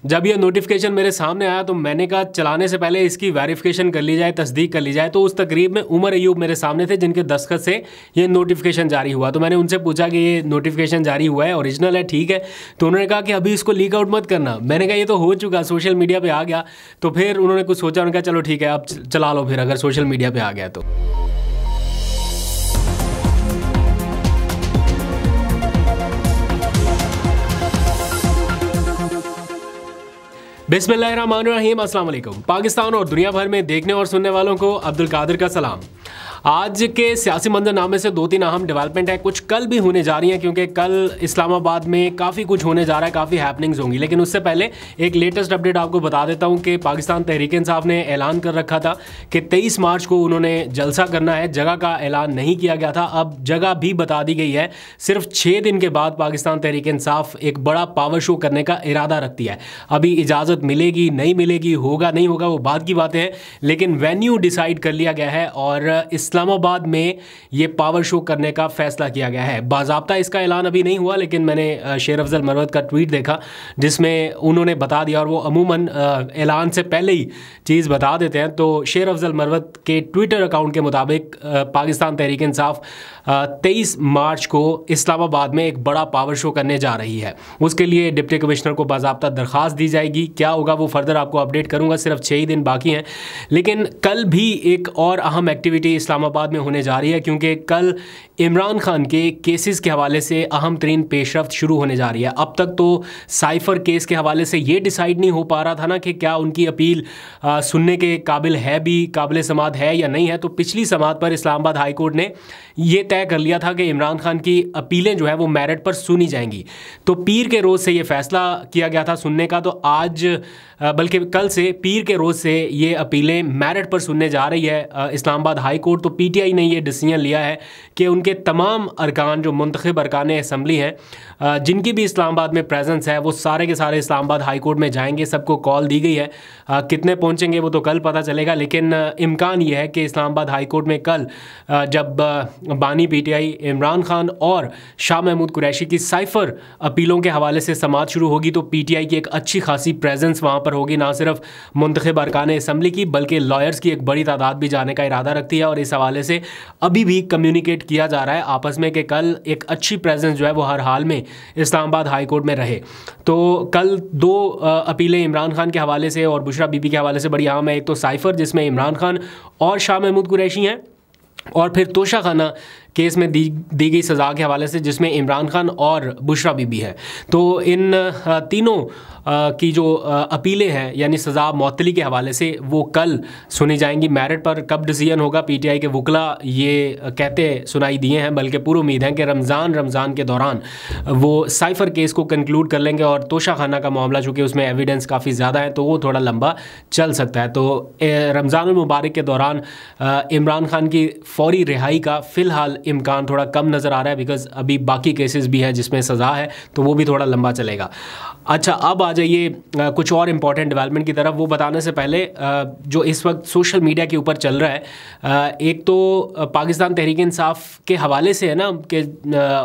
जब ये नोटिफिकेशन मेरे सामने आया तो मैंने कहा चलाने से पहले इसकी वेरिफिकेशन कर ली जाए, तस्दीक कर ली जाए। तो उस तकरीब में उमर अयूब मेरे सामने थे जिनके दस्तखत से ये नोटिफिकेशन जारी हुआ। तो मैंने उनसे पूछा कि ये नोटिफिकेशन जारी हुआ है, ओरिजिनल है, ठीक है? तो उन्होंने कहा कि अभी इसको लीक आउट मत करना। मैंने कहा ये तो हो चुका, सोशल मीडिया पर आ गया। तो फिर उन्होंने कुछ सोचा, उन्होंने कहा चलो ठीक है अब चला लो फिर, अगर सोशल मीडिया पर आ गया तो। बिस्मिल्लाहिर्रहमानिर्रहीम, अस्सलाम वालेकुम। पाकिस्तान और दुनिया भर में देखने और सुनने वालों को अब्दुल कादिर का सलाम। आज के सियासी मंजरनामे से 2-3 अहम डेवलपमेंट है, कुछ कल भी होने जा रही हैं क्योंकि कल इस्लामाबाद में काफ़ी कुछ होने जा रहा है, काफ़ी हैपनिंग्स होंगी। लेकिन उससे पहले एक लेटेस्ट अपडेट आपको बता देता हूं कि पाकिस्तान तहरीक इंसाफ ने ऐलान कर रखा था कि 23 मार्च को उन्होंने जलसा करना है। जगह का ऐलान नहीं किया गया था, अब जगह भी बता दी गई है। सिर्फ 6 दिन के बाद पाकिस्तान तहरीक इंसाफ एक बड़ा पावर शो करने का इरादा रखती है। अभी इजाज़त मिलेगी नहीं मिलेगी, होगा नहीं होगा, वो बाद की बातें हैं, लेकिन वेन्यू डिसाइड कर लिया गया है और इस्लामाबाद में ये पावर शो करने का फैसला किया गया है। बाज़ाब्ता इसका ऐलान अभी नहीं हुआ, लेकिन मैंने शेर अफजल मरवत का ट्वीट देखा जिसमें उन्होंने बता दिया, और वो अमूमन ऐलान से पहले ही चीज़ बता देते हैं। तो शेर अफजल मरवत के ट्विटर अकाउंट के मुताबिक पाकिस्तान तहरीक इंसाफ 23 मार्च को इस्लामाबाद में एक बड़ा पावर शो करने जा रही है। उसके लिए डिप्टी कमिश्नर को बाज़ाब्ता दरख्वास्त दी जाएगी। क्या होगा वो फर्दर आपको अपडेट करूंगा, सिर्फ 6 ही दिन बाकी हैं। लेकिन कल भी एक और अहम एक्टिविटी इस्लामाबाद में होने जा रही है क्योंकि कल इमरान खान के केसेस के हवाले से अहम तरीन पेशरफ्त शुरू होने जा रही है। अब तक तो साइफ़र केस के हवाले से ये डिसाइड नहीं हो पा रहा था ना कि क्या उनकी अपील सुनने के काबिल है, भी काबिल समाअत है या नहीं है। तो पिछली समाअत पर इस्लामाबाद हाई कोर्ट ने ये तय कर लिया था कि इमरान खान की अपीलें जो है वो मेरिट पर सुनी जाएंगी। तो पीर के रोज़ से ये फैसला किया गया था सुनने का, तो आज बल्कि कल से पीर के रोज़ से ये अपीलें मेरिट पर सुनने जा रही है इस्लामाबाद हाई कोर्ट। तो पीटीआई ने ये डिसीजन लिया है कि उनके तमाम अरकान जो मुंतखब अरकान असम्बली हैं, जिनकी भी इस्लामाबाद में प्रेजेंस है, वो सारे के सारे इस्लामाबाद हाई कोर्ट में जाएंगे। सबको कॉल दी गई है, कितने पहुंचेंगे वो तो कल पता चलेगा। लेकिन इम्कान ये है कि इस्लामाबाद हाई कोर्ट में कल जब बानी पीटीआई इमरान खान और शाह महमूद कुरैशी की साइफ़र अपीलों के हवाले से समाअत शुरू होगी तो पीटीआई की एक अच्छी खासी प्रेजेंस वहाँ पर होगी। ना सिर्फ मुंतखब अरकान असम्बली की बल्कि लॉयर्स की एक बड़ी तादाद भी जाने का इरादा रखती है। और इस हवाले से अभी भी कम्युनिकेट किया जा रहा है आपस में कि कल एक अच्छी प्रेजेंस जो है वो हर हाल में इस्लामाबाद हाई कोर्ट में रहे। तो कल 2 अपीलें इमरान खान के हवाले से और बुशरा बीबी के हवाले से बड़ी अहम है। एक तो साइफ़र जिसमें इमरान खान और शाह महमूद कुरैशी हैं, और फिर तोशाखाना केस में दी गई सज़ा के हवाले से जिसमें इमरान खान और बुशरा बीबी है। तो इन तीनों की जो अपीलें हैं यानी सज़ा मअतली के हवाले से वो कल सुनी जाएंगी। मेरिट पर कब डिसीजन होगा, पीटीआई के वकला ये कहते सुनाई दिए हैं, बल्कि पूरी उम्मीद है कि रमज़ान के दौरान वो साइफ़र केस को कंक्लूड कर लेंगे। और तोशाखाना का मामला चूँकि उसमें एविडेंस काफ़ी ज़्यादा है तो वो थोड़ा लंबा चल सकता है। तो रमज़ान मुबारक के दौरान इमरान खान की फ़ौरी रिहाई का फ़िलहाल इम्कान थोड़ा कम नज़र आ रहा है, बिकॉज़ अभी बाकी केसेस भी हैं जिसमें सज़ा है तो वो भी थोड़ा लंबा चलेगा। अच्छा, अब आ जाइए कुछ और इम्पॉर्टेंट डेवलपमेंट की तरफ। वो बताने से पहले जो इस वक्त सोशल मीडिया के ऊपर चल रहा है, एक तो पाकिस्तान तहरीक इंसाफ के हवाले से है ना कि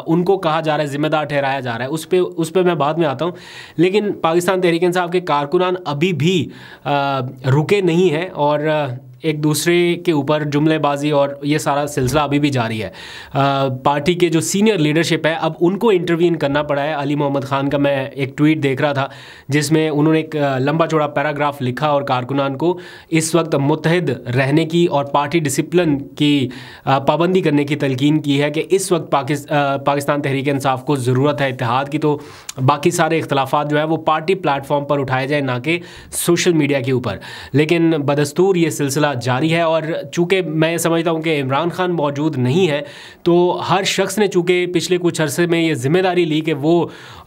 उनको कहा जा रहा है, ज़िम्मेदार ठहराया जा रहा है, उस पर मैं बाद में आता हूँ। लेकिन पाकिस्तान तहरीक इंसाफ के कारकुनान अभी भी रुके नहीं हैं और एक दूसरे के ऊपर जुमलेबाजी और ये सारा सिलसिला अभी भी जारी है। पार्टी के जो सीनियर लीडरशिप है अब उनको इंटरवीन करना पड़ा है। अली मोहम्मद ख़ान का मैं एक ट्वीट देख रहा था जिसमें उन्होंने एक लंबा चौड़ा पैराग्राफ लिखा और कारकुनान को इस वक्त मुत्तहिद रहने की और पार्टी डिसिप्लिन की पाबंदी करने की तलकीन की है कि इस वक्त पाकिस्तान तहरीक इंसाफ को ज़रूरत है इत्तेहाद की। तो बाकी सारे इख्तलाफात जो है वो पार्टी प्लेटफॉर्म पर उठाए जाए, ना कि सोशल मीडिया के ऊपर। लेकिन बदस्तूर ये सिलसिला जारी है और चूँकि मैं समझता हूँ कि इमरान खान मौजूद नहीं है तो हर शख्स ने चूँकि पिछले कुछ अरसे में ये जिम्मेदारी ली कि वो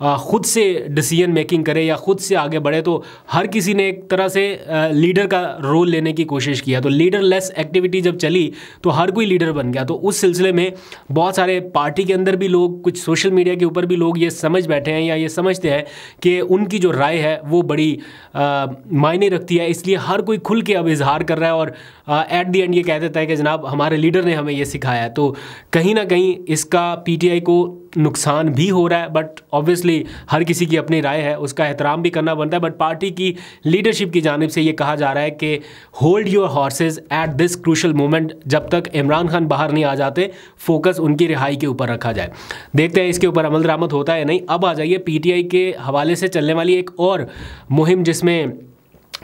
ख़ुद से डिसीजन मेकिंग करे या ख़ुद से आगे बढ़े, तो हर किसी ने एक तरह से लीडर का रोल लेने की कोशिश किया। तो लीडर लेस एक्टिविटी जब चली तो हर कोई लीडर बन गया। तो उस सिलसिले में बहुत सारे पार्टी के अंदर भी लोग, कुछ सोशल मीडिया के ऊपर भी लोग ये समझ बैठे हैं या ये समझते हैं कि उनकी जो राय है वो बड़ी मायने रखती है, इसलिए हर कोई खुल के अब इजहार कर रहा है और और एट द एंड ये कह देता है कि जनाब हमारे लीडर ने हमें ये सिखाया है। तो कहीं ना कहीं इसका पीटीआई को नुकसान भी हो रहा है, बट ऑब्वियसली हर किसी की अपनी राय है, उसका एहतराम भी करना बनता है। बट पार्टी की लीडरशिप की जानिब से ये कहा जा रहा है कि hold your horse's at this crucial moment, जब तक इमरान खान बाहर नहीं आ जाते फोकस उनकी रिहाई के ऊपर रखा जाए। देखते हैं इसके ऊपर अमल दरामद होता है या नहीं। अब आ जाइए पीटीआई के हवाले से चलने वाली एक और मुहिम जिसमें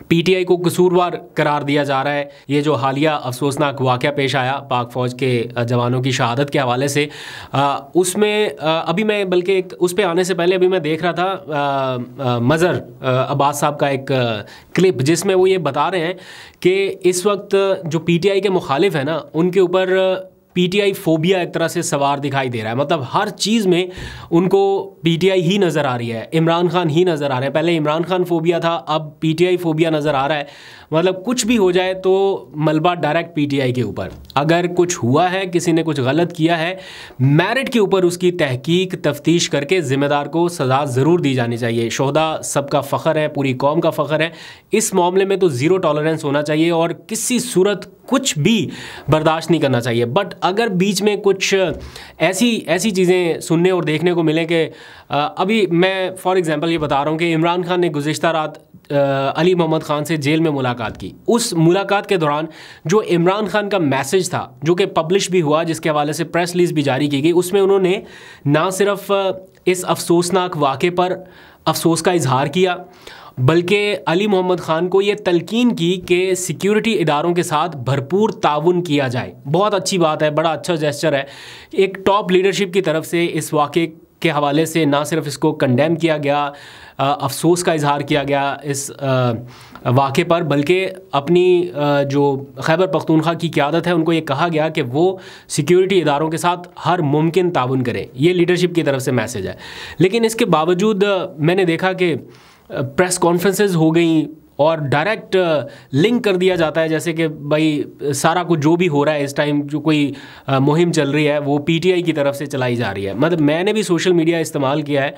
पीटीआई को कसूरवार करार दिया जा रहा है। ये जो हालिया अफसोसनाक वाक़या पेश आया पाक फ़ौज के जवानों की शहादत के हवाले से, उसमें अभी मैं बल्कि उस पे आने से पहले अभी मैं देख रहा था मज़र अब्बास साहब का एक क्लिप जिसमें वो ये बता रहे हैं कि इस वक्त जो पीटीआई के मुखालिफ हैं ना, उनके ऊपर पीटीआई फोबिया एक तरह से सवार दिखाई दे रहा है। मतलब हर चीज़ में उनको पीटीआई ही नज़र आ रही है, इमरान खान ही नज़र आ रहे हैं। पहले इमरान खान फोबिया था, अब पीटीआई फोबिया नज़र आ रहा है। मतलब कुछ भी हो जाए तो मलबा डायरेक्ट पीटीआई के ऊपर। अगर कुछ हुआ है, किसी ने कुछ गलत किया है, मेरिट के ऊपर उसकी तहकीक तफ्तीश करके ज़िम्मेदार को सज़ा ज़रूर दी जानी चाहिए। शोहदा सबका फ़ख्र है, पूरी कौम का फ़ख्र है। इस मामले में तो ज़ीरो टॉलरेंस होना चाहिए और किसी सूरत कुछ भी बर्दाश्त नहीं करना चाहिए। बट अगर बीच में कुछ ऐसी चीज़ें सुनने और देखने को मिले कि अभी मैं फॉर एग्ज़ाम्पल ये बता रहा हूँ कि इमरान खान ने गुज़िश्ता रात अली मोहम्मद ख़ान से जेल में मुलाकात की। उस मुलाकात के दौरान जो इमरान खान का मैसेज था, जो कि पब्लिश भी हुआ, जिसके हवाले से प्रेस रिलीज़ भी जारी की गई, उसमें उन्होंने ना सिर्फ इस अफसोसनाक वाक़े पर अफसोस का इजहार किया, बल्कि अली मोहम्मद ख़ान को ये तलकीन की कि सिक्योरिटी इदारों के साथ भरपूर ताउन किया जाए। बहुत अच्छी बात है, बड़ा अच्छा जेस्चर है। एक टॉप लीडरशिप की तरफ से इस वाक़े के हवाले से ना सिर्फ इसको कंडेम किया गया, अफसोस का इजहार किया गया इस वाक़े पर, बल्कि अपनी जो खैबर पख्तूनख्वा की क़यादत है उनको ये कहा गया कि वो सिक्योरिटी इदारों के साथ हर मुमकिन ताउन करें। ये लीडरशिप की तरफ से मैसेज है। लेकिन इसके बावजूद मैंने देखा कि प्रेस कॉन्फ्रेंसेस हो गई और डायरेक्ट लिंक कर दिया जाता है जैसे कि भाई सारा कुछ जो भी हो रहा है इस टाइम, जो कोई मुहिम चल रही है वो पीटीआई की तरफ से चलाई जा रही है। मतलब मैंने भी सोशल मीडिया इस्तेमाल किया है,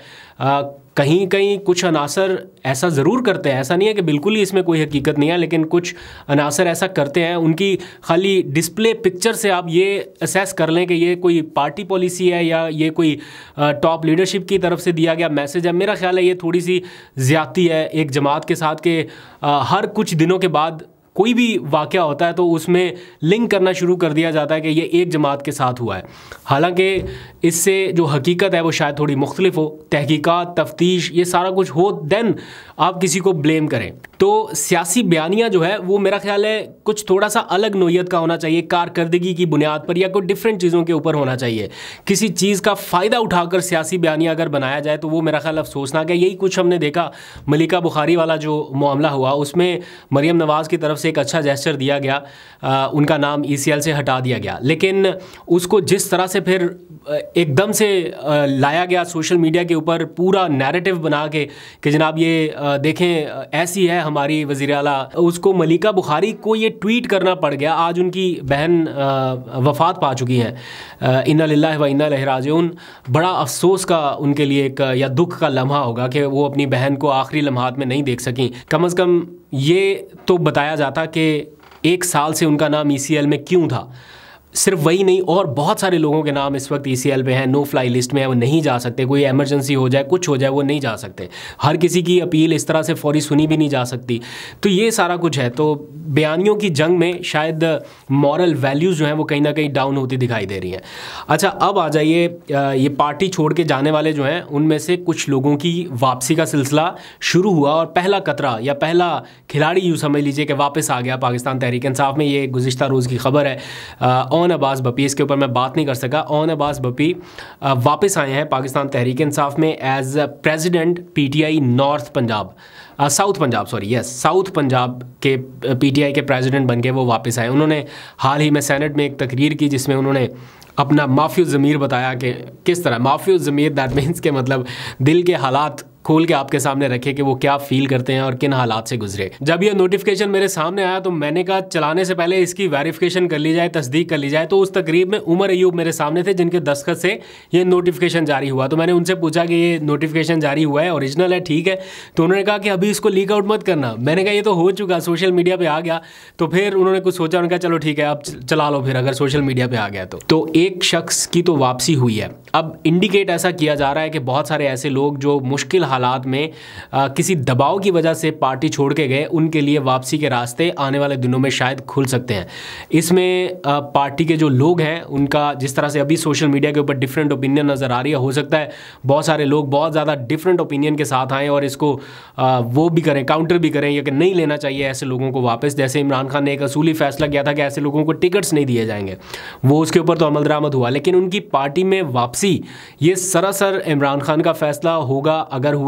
कहीं कहीं कुछ अनासर ऐसा ज़रूर करते हैं, ऐसा नहीं है कि बिल्कुल ही इसमें कोई हकीकत नहीं है, लेकिन कुछ अनासर ऐसा करते हैं। उनकी खाली डिस्प्ले पिक्चर से आप ये असेस कर लें कि ये कोई पार्टी पॉलिसी है या ये कोई टॉप लीडरशिप की तरफ से दिया गया मैसेज है। मेरा ख्याल है ये थोड़ी सी ज़्यादती है एक जमात के साथ कि हर कुछ दिनों के बाद कोई भी वाक़या होता है तो उसमें लिंक करना शुरू कर दिया जाता है कि ये एक जमात के साथ हुआ है। हालांकि इससे जो हकीकत है वो शायद थोड़ी मुख्तलिफ हो। तहकीकात, तफ्तीश, ये सारा कुछ हो देन आप किसी को ब्लेम करें। तो सियासी बयानिया जो है वो मेरा ख्याल है कुछ थोड़ा सा अलग नोयत का होना चाहिए, कारकर्दगी की बुनियाद पर या कोई डिफरेंट चीज़ों के ऊपर होना चाहिए। किसी चीज़ का फ़ायदा उठाकर सियासी बयानिया अगर बनाया जाए तो वो मेरा ख्याल अफसोसनाक है। यही कुछ हमने देखा मलिका बुखारी वाला जो मामला हुआ, उसमें मरियम नवाज़ की तरफ से एक अच्छा जेस्चर दिया गया, उनका नाम ECL से हटा दिया गया, लेकिन उसको जिस तरह से फिर एकदम से लाया गया सोशल मीडिया के ऊपर पूरा नैरेटिव बना के कि जनाब ये देखें ऐसी है हमारी वज़ीर आला, उसको मलिका बुखारी को ये ट्वीट करना पड़ गया। आज उनकी बहन वफ़ात पा चुकी हैं, इन्ना लिल्लाहि व इन्ना इलैहि राजिऊन। बड़ा अफसोस का उनके लिए एक या दुख का लम्हा होगा कि वो अपनी बहन को आखिरी लम्हात में नहीं देख सकें। कम अज़ कम ये तो बताया जाता कि 1 साल से उनका नाम ECL में क्यों था। सिर्फ वही नहीं, और बहुत सारे लोगों के नाम इस वक्त ECL पे हैं, नो फ्लाई लिस्ट में है, वो नहीं जा सकते। कोई एमरजेंसी हो जाए, कुछ हो जाए, वो नहीं जा सकते। हर किसी की अपील इस तरह से फौरी सुनी भी नहीं जा सकती। तो ये सारा कुछ है। तो बयानियों की जंग में शायद मॉरल वैल्यूज़ जो हैं वो कहीं ना कहीं डाउन होती दिखाई दे रही हैं। अच्छा, अब आ जाइए, ये पार्टी छोड़ के जाने वाले जो हैं उनमें से कुछ लोगों की वापसी का सिलसिला शुरू हुआ और पहला कतरा या पहला खिलाड़ी यूँ समझ लीजिए कि वापस आ गया पाकिस्तान तहरीक इंसाफ में। ये गुज़िश्ता रोज़ की खबर है। ओन अब्बास बपी, इसके ऊपर मैं बात नहीं कर सका। ओन अब्बास बपी वापस आए हैं पाकिस्तान तहरीक इंसाफ में as president PTI north Punjab, south Punjab, sorry yes, south Punjab के PTI के प्रेसिडेंट बन के वो वापस आए। उन्होंने हाल ही में सेनेट में एक तकरीर की जिसमें उन्होंने अपना माफ़ी ज़मीर बताया कि किस तरह माफ़ी ज़मीर, दैट मीन्स के मतलब दिल के हालात खोल के आपके सामने रखे कि वो क्या फील करते हैं और किन हालात से गुजरे। जब ये नोटिफिकेशन मेरे सामने आया तो मैंने कहा चलाने से पहले इसकी वेरिफिकेशन कर ली जाए, तस्दीक कर ली जाए। तो उस तकरीब में उमर अयूब मेरे सामने थे जिनके दस्तखत से ये नोटिफिकेशन जारी हुआ। तो मैंने उनसे पूछा कि ये नोटिफिकेशन जारी हुआ है, ओरिजिनल है, ठीक है? तो उन्होंने कहा कि अभी इसको लीक आउट मत करना। मैंने कहा ये तो हो चुका, सोशल मीडिया पे आ गया। तो फिर उन्होंने कुछ सोचा, उन्होंने कहा चलो ठीक है आप चला लो फिर, अगर सोशल मीडिया पे आ गया तो एक शख्स की तो वापसी हुई है। अब इंडिकेट ऐसा किया जा रहा है कि बहुत सारे ऐसे लोग जो मुश्किल हालात में किसी दबाव की वजह से पार्टी छोड़ के गए, उनके लिए वापसी के रास्ते आने वाले दिनों में शायद खुल सकते हैं। इसमें पार्टी के जो लोग हैं उनका जिस तरह से अभी सोशल मीडिया के ऊपर डिफरेंट ओपिनियन नज़र आ रही है, हो सकता है बहुत सारे लोग बहुत ज़्यादा डिफरेंट ओपिनियन के साथ आएँ और इसको वो भी करें, काउंटर भी करें, या कि नहीं लेना चाहिए ऐसे लोगों को वापस। जैसे इमरान खान ने एक असूली फैसला किया था कि ऐसे लोगों को टिकट्स नहीं दिए जाएंगे, वो उसके ऊपर तो अमल दरामद हुआ, लेकिन उनकी पार्टी में वापसी ये सरासर इमरान खान का फैसला होगा अगर हुआ,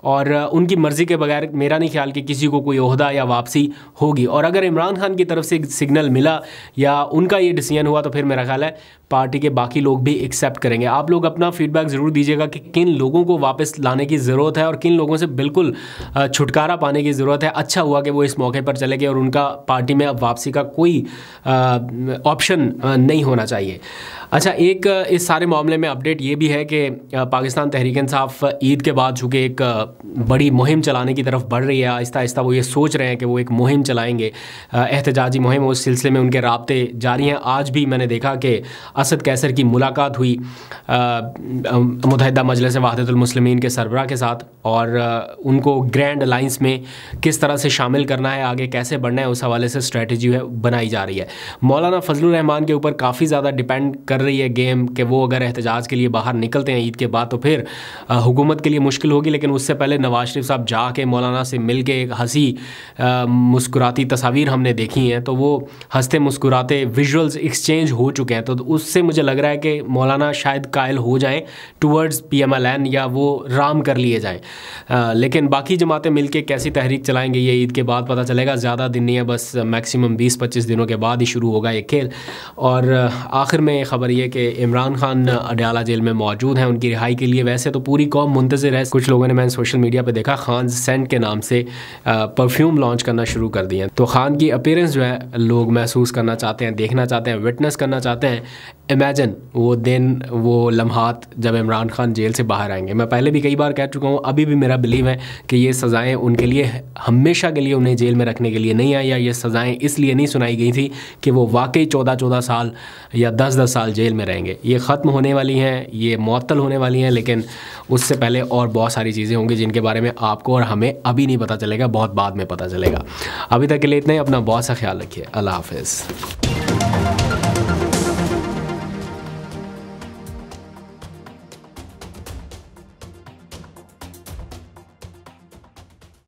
और उनकी मर्ज़ी के बगैर मेरा नहीं ख्याल कि किसी को कोई ओहदा या वापसी होगी। और अगर इमरान खान की तरफ से सिग्नल मिला या उनका ये डिसीजन हुआ तो फिर मेरा ख्याल है पार्टी के बाकी लोग भी एक्सेप्ट करेंगे। आप लोग अपना फीडबैक ज़रूर दीजिएगा कि किन लोगों को वापस लाने की ज़रूरत है और किन लोगों से बिल्कुल छुटकारा पाने की ज़रूरत है। अच्छा हुआ कि वो इस मौके पर चले गए और उनका पार्टी में अब वापसी का कोई ऑप्शन नहीं होना चाहिए। अच्छा, एक इस सारे मामले में अपडेट ये भी है कि पाकिस्तान तहरीक इंसाफ ईद के बाद चूँकि एक बड़ी मुहिम चलाने की तरफ बढ़ रही है, आहिस्ता आहिस्ता वो ये सोच रहे हैं कि वो एक मुहिम चलाएंगे, एहतजाजी मुहिम। उस सिलसिले में उनके राब्ते जारी हैं। आज भी मैंने देखा कि असद कैसर की मुलाकात हुई मुत्तहिदा मजलिस वहदतुल मुस्लिमीन के सरबराह के साथ, और उनको ग्रैंड अलाइंस में किस तरह से शामिल करना है, आगे कैसे बढ़ना है, उस हवाले से स्ट्रेटजी है बनाई जा रही है। मौलाना फजलुर रहमान के ऊपर काफ़ी ज़्यादा डिपेंड कर रही है गेम कि वो अगर एहतजाज के लिए बाहर निकलते हैं ईद के बाद तो फिर हुकूमत के लिए मुश्किल होगी। लेकिन उससे पहले नवाज शरीफ साहब जाके मौलाना से मिल के एक हंसी मुस्कुराती तस्वीर हमने देखी हैं, तो वो हंसते मुस्कुराते विजुअल्स एक्सचेंज हो चुके हैं। तो उससे मुझे लग रहा है कि मौलाना शायद कायल हो जाएं टूवर्ड्स PMLN या वो राम कर लिए जाएं। लेकिन बाकी जमातें मिलके कैसी तहरीक चलाएंगे ये ईद के बाद पता चलेगा। ज़्यादा दिन नहीं है, बस मैक्सिमम 20-25 दिनों के बाद ही शुरू होगा ये खेल। और आखिर में खबर ये कि इमरान खान अडयाला जेल में मौजूद हैं उनकी रिहाई के लिए। वैसे तो पूरी कौम मुंतज़िर है। कुछ लोगों ने मैंने सोशल मीडिया पे देखा खान सेंट के नाम से परफ्यूम लॉन्च करना शुरू कर दिए हैं। तो खान की अपीयरेंस जो है लोग महसूस करना चाहते हैं, देखना चाहते हैं, विटनेस करना चाहते हैं। इमेजिन वो दिन, वो लम्हात जब इमरान खान जेल से बाहर आएंगे। मैं पहले भी कई बार कह चुका हूँ, अभी भी मेरा बिलीव है कि ये सज़ाएँ उनके लिए हमेशा के लिए उन्हें जेल में रखने के लिए नहीं आई, या ये सज़ाएँ इसलिए नहीं सुनाई गई थी कि वो वाकई 14-14 साल या 10-10 साल जेल में रहेंगे। ये ख़त्म होने वाली हैं, ये मुअत्तल होने वाली हैं, लेकिन उससे पहले और बहुत सारी चीज़ें होंगी जिनके बारे में आपको और हमें अभी नहीं पता चलेगा, बहुत बाद में पता चलेगा। अभी तक के लिए इतना ही। अपना बहुत सा ख्याल रखिए। अल्लाह हाफ़िज़।